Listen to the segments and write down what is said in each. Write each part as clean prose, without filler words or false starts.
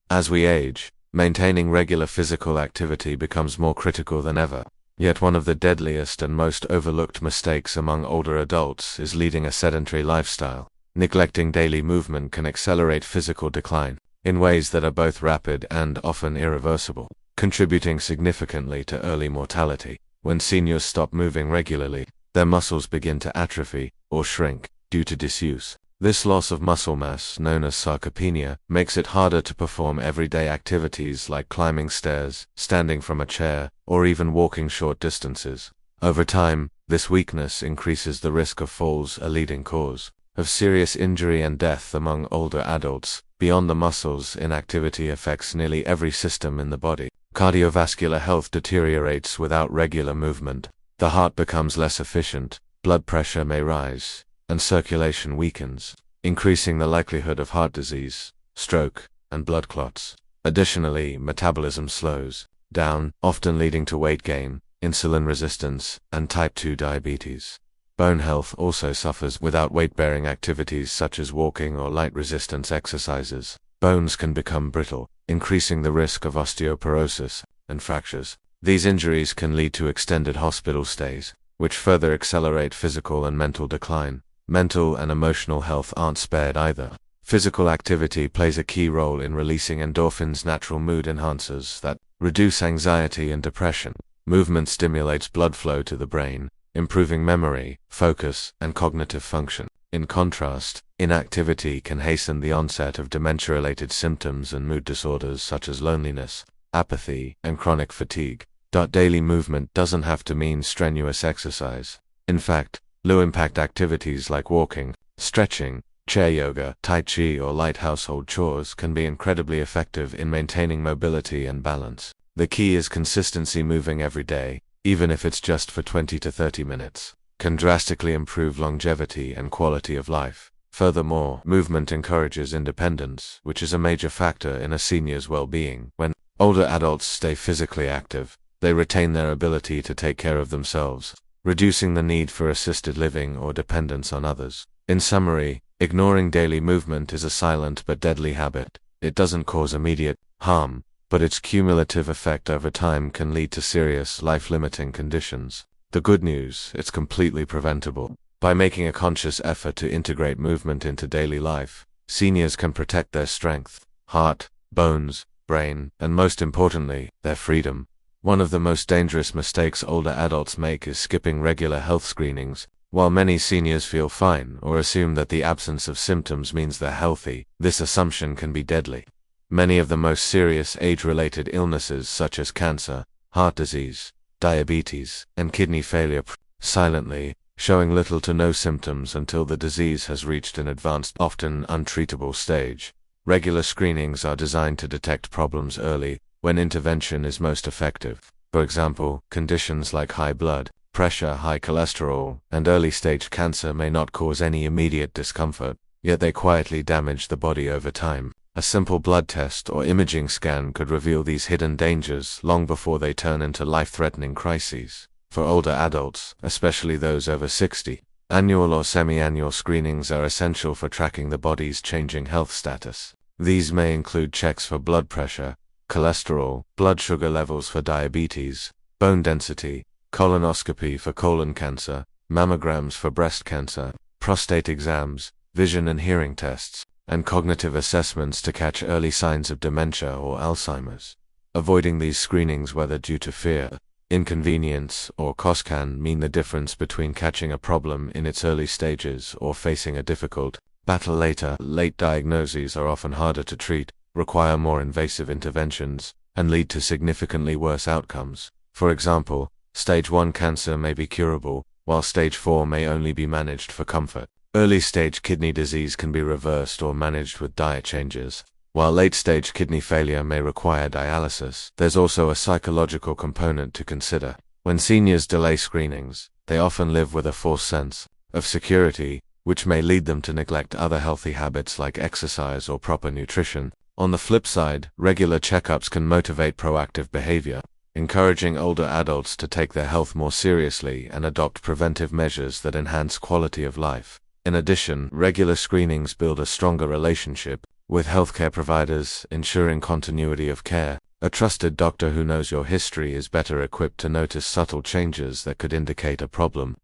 As we age, maintaining regular physical activity becomes more critical than ever. Yet one of the deadliest and most overlooked mistakes among older adults is leading a sedentary lifestyle. Neglecting daily movement can accelerate physical decline in ways that are both rapid and often irreversible, contributing significantly to early mortality. When seniors stop moving regularly, their muscles begin to atrophy or shrink due to disuse. This loss of muscle mass, known as sarcopenia, makes it harder to perform everyday activities like climbing stairs, standing from a chair, or even walking short distances. Over time, this weakness increases the risk of falls, a leading cause of serious injury and death among older adults. Beyond the muscles, inactivity affects nearly every system in the body. Cardiovascular health deteriorates without regular movement. The heart becomes less efficient, blood pressure may rise, and circulation weakens, increasing the likelihood of heart disease, stroke, and blood clots. Additionally, metabolism slows down, often leading to weight gain, insulin resistance, and type 2 diabetes. Bone health also suffers without weight-bearing activities such as walking or light resistance exercises. Bones can become brittle, increasing the risk of osteoporosis and fractures. These injuries can lead to extended hospital stays, which further accelerate physical and mental decline. Mental and emotional health aren't spared either. Physical activity plays a key role in releasing endorphins, natural mood enhancers that reduce anxiety and depression. Movement stimulates blood flow to the brain, improving memory, focus, and cognitive function. In contrast, inactivity can hasten the onset of dementia-related symptoms and mood disorders such as loneliness, apathy, and chronic fatigue. Daily movement doesn't have to mean strenuous exercise. In fact, low-impact activities like walking, stretching, chair yoga, tai chi, or light household chores can be incredibly effective in maintaining mobility and balance. The key is consistency. Moving every day, even if it's just for 20 to 30 minutes, can drastically improve longevity and quality of life. Furthermore, movement encourages independence, which is a major factor in a senior's well-being. When older adults stay physically active, they retain their ability to take care of themselves, reducing the need for assisted living or dependence on others. In summary, ignoring daily movement is a silent but deadly habit. It doesn't cause immediate harm, but its cumulative effect over time can lead to serious, life-limiting conditions. The good news, it's completely preventable. By making a conscious effort to integrate movement into daily life, seniors can protect their strength, heart, bones, brain, and most importantly, their freedom. One of the most dangerous mistakes older adults make is skipping regular health screenings. While many seniors feel fine or assume that the absence of symptoms means they're healthy, this assumption can be deadly. Many of the most serious age-related illnesses such as cancer, heart disease, diabetes, and kidney failure silently, showing little to no symptoms until the disease has reached an advanced, often untreatable stage. Regular screenings are designed to detect problems early, when intervention is most effective. For example, conditions like high blood pressure, high cholesterol, and early-stage cancer may not cause any immediate discomfort, yet they quietly damage the body over time. A simple blood test or imaging scan could reveal these hidden dangers long before they turn into life-threatening crises. For older adults, especially those over 60, annual or semi-annual screenings are essential for tracking the body's changing health status. These may include checks for blood pressure, cholesterol, blood sugar levels for diabetes, bone density, colonoscopy for colon cancer, mammograms for breast cancer, prostate exams, vision and hearing tests, and cognitive assessments to catch early signs of dementia or Alzheimer's. Avoiding these screenings, whether due to fear, inconvenience, or cost, can mean the difference between catching a problem in its early stages or facing a difficult battle later. Late diagnoses are often harder to treat, require more invasive interventions, and lead to significantly worse outcomes. For example, Stage 1 cancer may be curable, while Stage 4 may only be managed for comfort. Early-stage kidney disease can be reversed or managed with diet changes, while late-stage kidney failure may require dialysis. There's also a psychological component to consider. When seniors delay screenings, they often live with a false sense of security, which may lead them to neglect other healthy habits like exercise or proper nutrition. On the flip side, regular checkups can motivate proactive behavior, encouraging older adults to take their health more seriously and adopt preventive measures that enhance quality of life. In addition, regular screenings build a stronger relationship with healthcare providers ensuring continuity of care. A trusted doctor who knows your history is better equipped to notice subtle changes that could indicate a problem.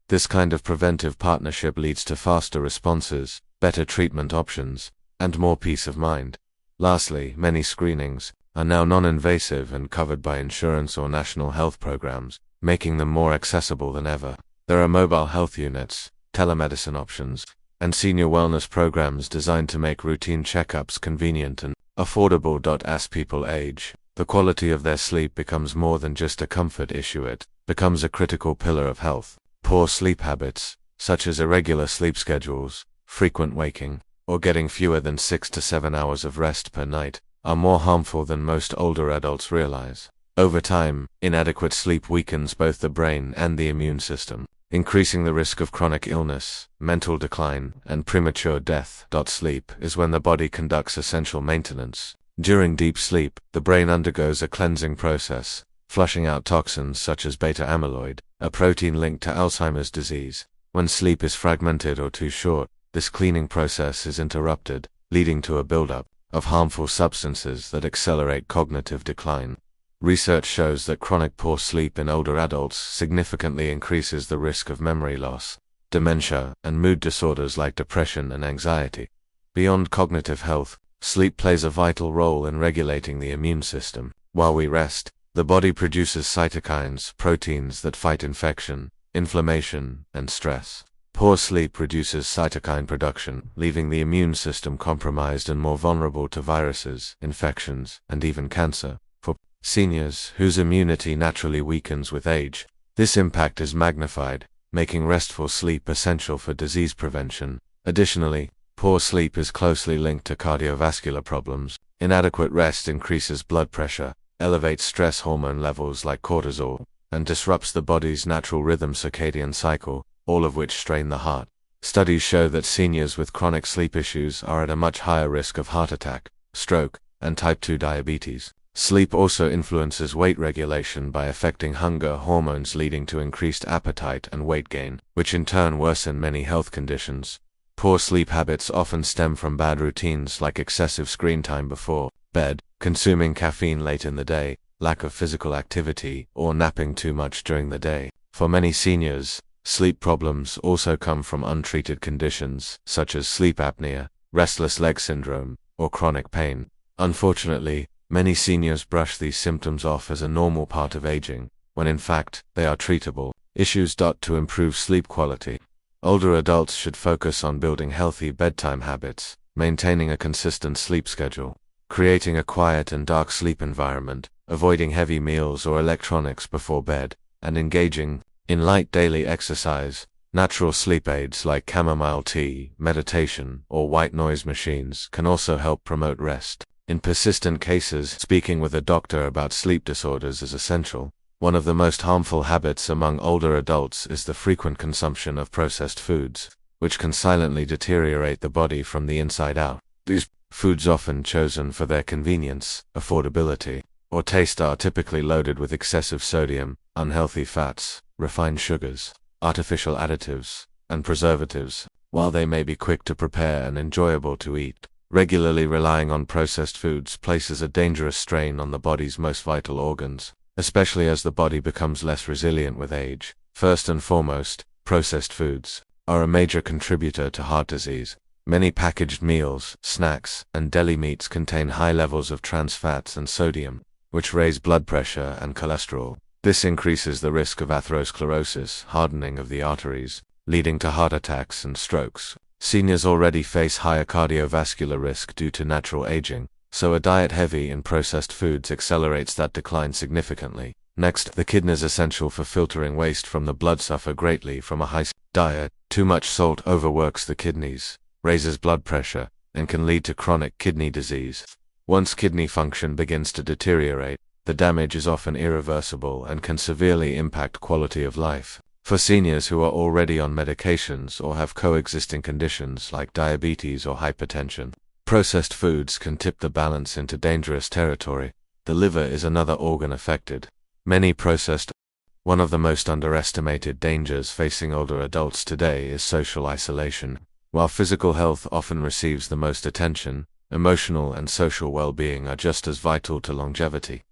This kind of preventive partnership leads to faster responses, better treatment options, and more peace of mind. Lastly, many screenings are now non-invasive and covered by insurance or national health programs, making them more accessible than ever. There are mobile health units, telemedicine options, and senior wellness programs designed to make routine checkups convenient and affordable. As people age, the quality of their sleep becomes more than just a comfort issue. It becomes a critical pillar of health. Poor sleep habits, such as irregular sleep schedules, frequent waking, or getting fewer than 6 to 7 hours of rest per night, are more harmful than most older adults realize. Over time, inadequate sleep weakens both the brain and the immune system, increasing the risk of chronic illness, mental decline, and premature death. Sleep is when the body conducts essential maintenance. During deep sleep, the brain undergoes a cleansing process, flushing out toxins such as beta-amyloid, a protein linked to Alzheimer's disease. When sleep is fragmented or too short, this cleaning process is interrupted, leading to a buildup of harmful substances that accelerate cognitive decline. Research shows that chronic poor sleep in older adults significantly increases the risk of memory loss, dementia, and mood disorders like depression and anxiety. Beyond cognitive health, sleep plays a vital role in regulating the immune system. While we rest, the body produces cytokines, proteins that fight infection, inflammation, and stress. Poor sleep reduces cytokine production, leaving the immune system compromised and more vulnerable to viruses, infections, and even cancer. For seniors, whose immunity naturally weakens with age, this impact is magnified, making restful sleep essential for disease prevention. Additionally, poor sleep is closely linked to cardiovascular problems. Inadequate rest increases blood pressure, elevates stress hormone levels like cortisol, and disrupts the body's natural rhythm circadian cycle, all of which strain the heart. Studies show that seniors with chronic sleep issues are at a much higher risk of heart attack, stroke, and type 2 diabetes. Sleep also influences weight regulation by affecting hunger hormones, leading to increased appetite and weight gain, which in turn worsen many health conditions. Poor sleep habits often stem from bad routines like excessive screen time before bed, consuming caffeine late in the day, lack of physical activity, or napping too much during the day. For many seniors, sleep problems also come from untreated conditions such as sleep apnea, restless leg syndrome, or chronic pain. Unfortunately, many seniors brush these symptoms off as a normal part of aging, when in fact, they are treatable issues. To improve sleep quality, older adults should focus on building healthy bedtime habits, maintaining a consistent sleep schedule, creating a quiet and dark sleep environment, avoiding heavy meals or electronics before bed, and engaging in light daily exercise. Natural sleep aids like chamomile tea, meditation, or white noise machines can also help promote rest. In persistent cases, speaking with a doctor about sleep disorders is essential. One of the most harmful habits among older adults is the frequent consumption of processed foods, which can silently deteriorate the body from the inside out. These foods, often chosen for their convenience, affordability, or taste, are typically loaded with excessive sodium, unhealthy fats, refined sugars, artificial additives, and preservatives. While they may be quick to prepare and enjoyable to eat, regularly relying on processed foods places a dangerous strain on the body's most vital organs, especially as the body becomes less resilient with age. First and foremost, processed foods are a major contributor to heart disease. Many packaged meals, snacks, and deli meats contain high levels of trans fats and sodium, which raise blood pressure and cholesterol. This increases the risk of atherosclerosis, hardening of the arteries, leading to heart attacks and strokes. Seniors already face higher cardiovascular risk due to natural aging, so a diet heavy in processed foods accelerates that decline significantly. Next, the kidneys, essential for filtering waste from the blood, suffer greatly from a high diet. Too much salt overworks the kidneys, raises blood pressure, and can lead to chronic kidney disease. Once kidney function begins to deteriorate, the damage is often irreversible and can severely impact quality of life. For seniors who are already on medications or have coexisting conditions like diabetes or hypertension, processed foods can tip the balance into dangerous territory. The liver is another organ affected. One of the most underestimated dangers facing older adults today is social isolation. While physical health often receives the most attention, emotional and social well-being are just as vital to longevity.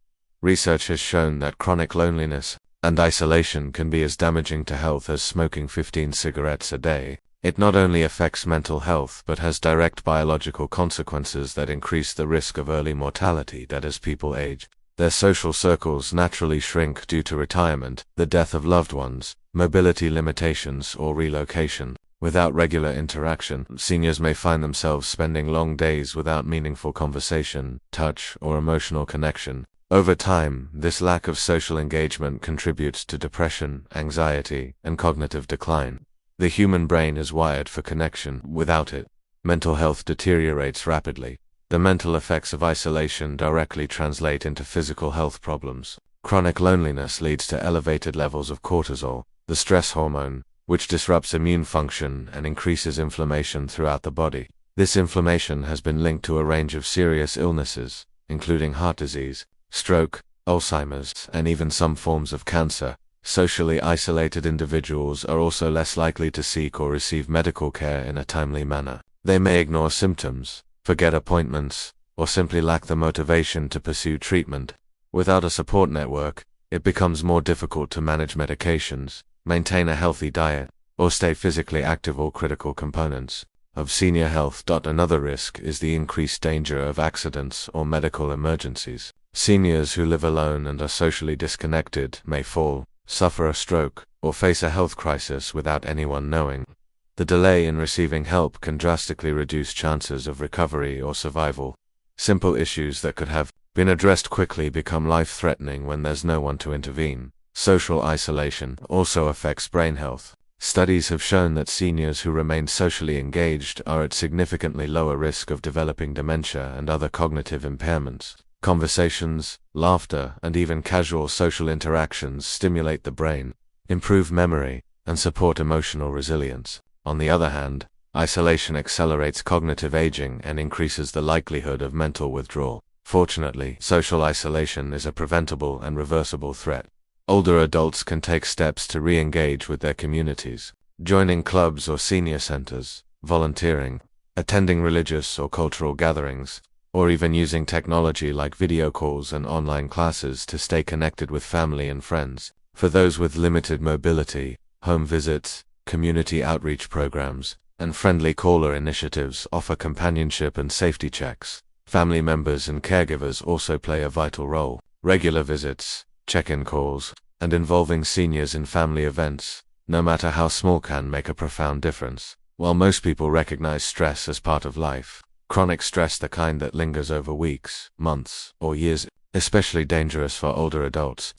Research has shown that chronic loneliness and isolation can be as damaging to health as smoking 15 cigarettes a day. It not only affects mental health but has direct biological consequences that increase the risk of early mortality that as people age, their social circles naturally shrink due to retirement, the death of loved ones, mobility limitations, or relocation. Without regular interaction, seniors may find themselves spending long days without meaningful conversation, touch, or emotional connection. Over time, this lack of social engagement contributes to depression, anxiety, and cognitive decline. The human brain is wired for connection. Without it, mental health deteriorates rapidly. The mental effects of isolation directly translate into physical health problems. Chronic loneliness leads to elevated levels of cortisol, the stress hormone, which disrupts immune function and increases inflammation throughout the body. This inflammation has been linked to a range of serious illnesses, including heart disease, stroke, Alzheimer's, and even some forms of cancer. Socially isolated individuals are also less likely to seek or receive medical care in a timely manner. They may ignore symptoms, forget appointments, or simply lack the motivation to pursue treatment. Without a support network, it becomes more difficult to manage medications, maintain a healthy diet, or stay physically active. All critical components of senior health. Another risk is the increased danger of accidents or medical emergencies. Seniors who live alone and are socially disconnected may fall, suffer a stroke, or face a health crisis without anyone knowing. The delay in receiving help can drastically reduce chances of recovery or survival. Simple issues that could have been addressed quickly become life-threatening when there's no one to intervene. Social isolation also affects brain health. Studies have shown that seniors who remain socially engaged are at significantly lower risk of developing dementia and other cognitive impairments. Conversations, laughter, and even casual social interactions stimulate the brain, improve memory, and support emotional resilience. On the other hand, isolation accelerates cognitive aging and increases the likelihood of mental withdrawal. Fortunately, social isolation is a preventable and reversible threat. Older adults can take steps to re-engage with their communities, joining clubs or senior centers, volunteering, attending religious or cultural gatherings, or even using technology like video calls and online classes to stay connected with family and friends. For those with limited mobility, home visits, community outreach programs, and friendly caller initiatives offer companionship and safety checks. Family members and caregivers also play a vital role. Regular visits, check-in calls, and involving seniors in family events, no matter how small, can make a profound difference. While most people recognize stress as part of life, chronic stress, the kind that lingers over weeks, months, or years, especially dangerous for older adults.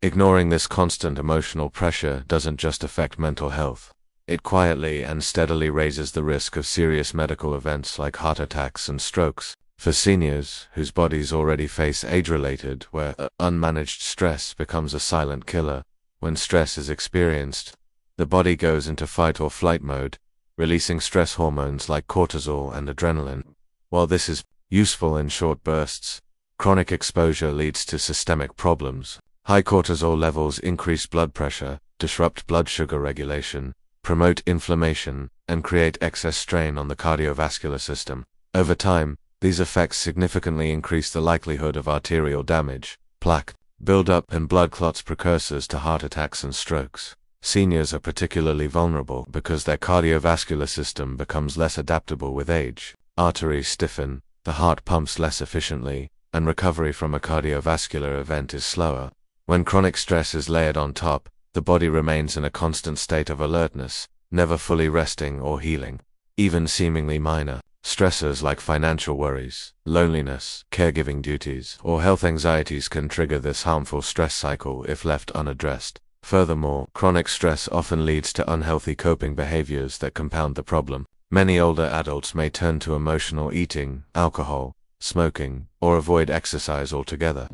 Ignoring this constant emotional pressure doesn't just affect mental health. It quietly and steadily raises the risk of serious medical events like heart attacks and strokes. For seniors, whose bodies already face age-related, where unmanaged stress becomes a silent killer. When stress is experienced, the body goes into fight or flight mode, releasing stress hormones like cortisol and adrenaline. While this is useful in short bursts, chronic exposure leads to systemic problems. High cortisol levels increase blood pressure, disrupt blood sugar regulation, promote inflammation, and create excess strain on the cardiovascular system. Over time, these effects significantly increase the likelihood of arterial damage, plaque buildup, and blood clots, precursors to heart attacks and strokes. Seniors are particularly vulnerable because their cardiovascular system becomes less adaptable with age. Arteries stiffen, the heart pumps less efficiently, and recovery from a cardiovascular event is slower. When chronic stress is layered on top, the body remains in a constant state of alertness, never fully resting or healing. Even seemingly minor stressors like financial worries, loneliness, caregiving duties, or health anxieties can trigger this harmful stress cycle if left unaddressed. Furthermore, chronic stress often leads to unhealthy coping behaviors that compound the problem. Many older adults may turn to emotional eating, alcohol, smoking, or avoid exercise altogether.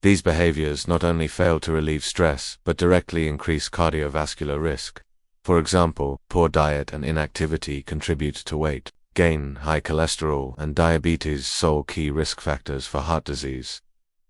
These behaviors not only fail to relieve stress, but directly increase cardiovascular risk. For example, poor diet and inactivity contribute to weight gain, high cholesterol, and diabetes, sole key risk factors for heart disease.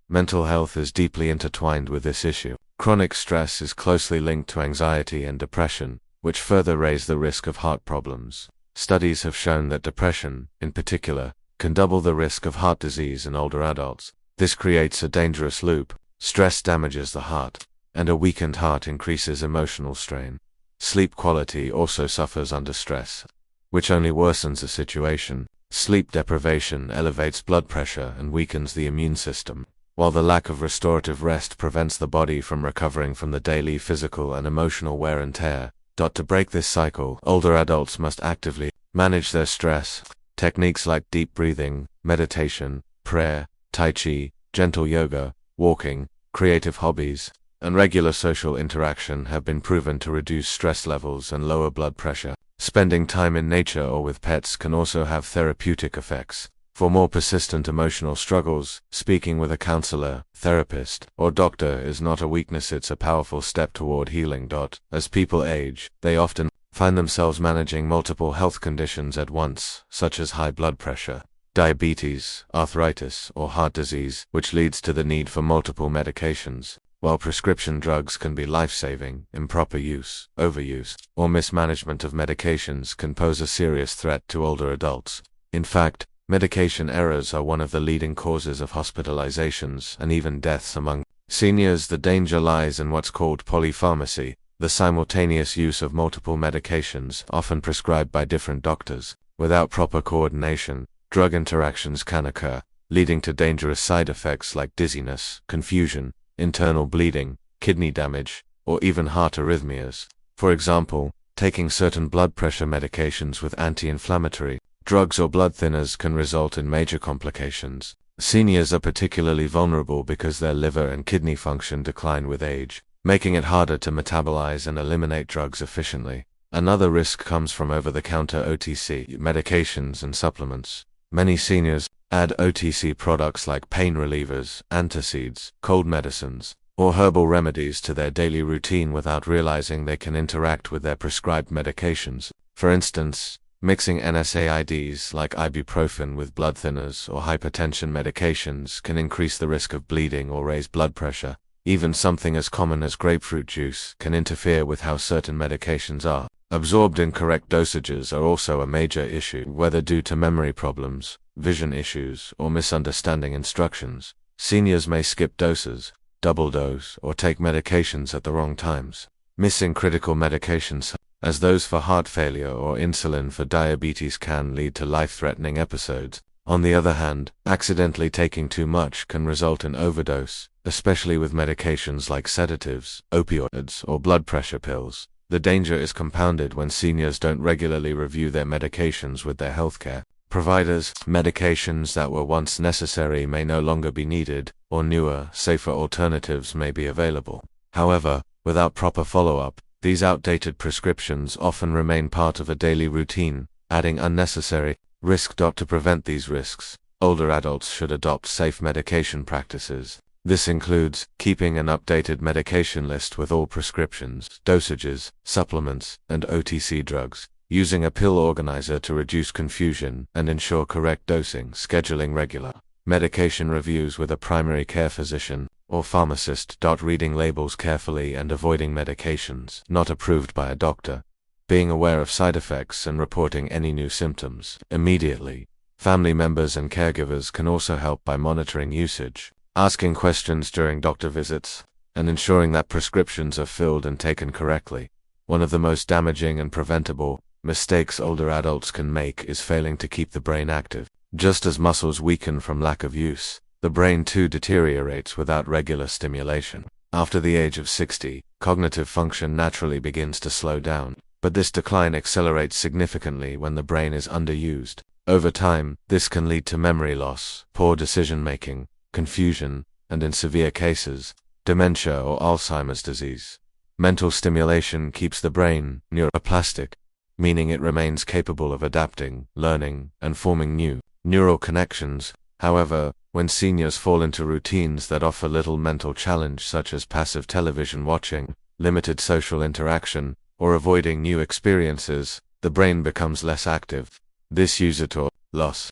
Mental health is deeply intertwined with this issue. Chronic stress is closely linked to anxiety and depression, which further raise the risk of heart problems. Studies have shown that depression, in particular, can double the risk of heart disease in older adults. This creates a dangerous loop. Stress damages the heart, and a weakened heart increases emotional strain. Sleep quality also suffers under stress, which only worsens the situation. Sleep deprivation elevates blood pressure and weakens the immune system, while the lack of restorative rest prevents the body from recovering from the daily physical and emotional wear and tear. To break this cycle, older adults must actively manage their stress. Techniques like deep breathing, meditation, prayer, tai chi, gentle yoga, walking, creative hobbies, and regular social interaction have been proven to reduce stress levels and lower blood pressure. Spending time in nature or with pets can also have therapeutic effects. For more persistent emotional struggles, speaking with a counselor, therapist, or doctor is not a weakness, it's a powerful step toward healing. As people age, they often find themselves managing multiple health conditions at once, such as high blood pressure, diabetes, arthritis, or heart disease, which leads to the need for multiple medications. While prescription drugs can be life-saving, improper use, overuse, or mismanagement of medications can pose a serious threat to older adults. In fact, medication errors are one of the leading causes of hospitalizations and even deaths among seniors. The danger lies in what's called polypharmacy, the simultaneous use of multiple medications, often prescribed by different doctors. Without proper coordination, drug interactions can occur, leading to dangerous side effects like dizziness, confusion, internal bleeding, kidney damage, or even heart arrhythmias. For example, taking certain blood pressure medications with anti-inflammatory drugs or blood thinners can result in major complications. Seniors are particularly vulnerable because their liver and kidney function decline with age, making it harder to metabolize and eliminate drugs efficiently. Another risk comes from over-the-counter OTC medications and supplements. Many seniors add OTC products like pain relievers, antacids, cold medicines, or herbal remedies to their daily routine without realizing they can interact with their prescribed medications. For instance, mixing NSAIDs like ibuprofen with blood thinners or hypertension medications can increase the risk of bleeding or raise blood pressure. Even something as common as grapefruit juice can interfere with how certain medications are absorbed. Incorrect dosages are also a major issue, whether due to memory problems, vision issues, or misunderstanding instructions. Seniors may skip doses, double dose, or take medications at the wrong times, missing critical medications as those for heart failure or insulin for diabetes can lead to life-threatening episodes. On the other hand, accidentally taking too much can result in overdose, especially with medications like sedatives, opioids, or blood pressure pills. The danger is compounded when seniors don't regularly review their medications with their healthcare providers. Medications that were once necessary may no longer be needed, or newer, safer alternatives may be available. However, without proper follow-up, these outdated prescriptions often remain part of a daily routine, adding unnecessary risk. To prevent these risks, older adults should adopt safe medication practices. This includes keeping an updated medication list with all prescriptions, dosages, supplements, and OTC drugs, using a pill organizer to reduce confusion and ensure correct dosing, scheduling regular medication reviews with a primary care physician or pharmacist. Reading labels carefully and avoiding medications not approved by a doctor. Being aware of side effects and reporting any new symptoms immediately. Family members and caregivers can also help by monitoring usage, asking questions during doctor visits, and ensuring that prescriptions are filled and taken correctly. One of the most damaging and preventable mistakes older adults can make is failing to keep the brain active. Just as muscles weaken from lack of use, the brain too deteriorates without regular stimulation. After the age of 60, cognitive function naturally begins to slow down, but this decline accelerates significantly when the brain is underused. Over time, this can lead to memory loss, poor decision-making, confusion, and in severe cases, dementia or Alzheimer's disease. Mental stimulation keeps the brain neuroplastic, meaning it remains capable of adapting, learning, and forming new neural connections. However, when seniors fall into routines that offer little mental challenge, such as passive television watching, limited social interaction, or avoiding new experiences, the brain becomes less active. This use it or loss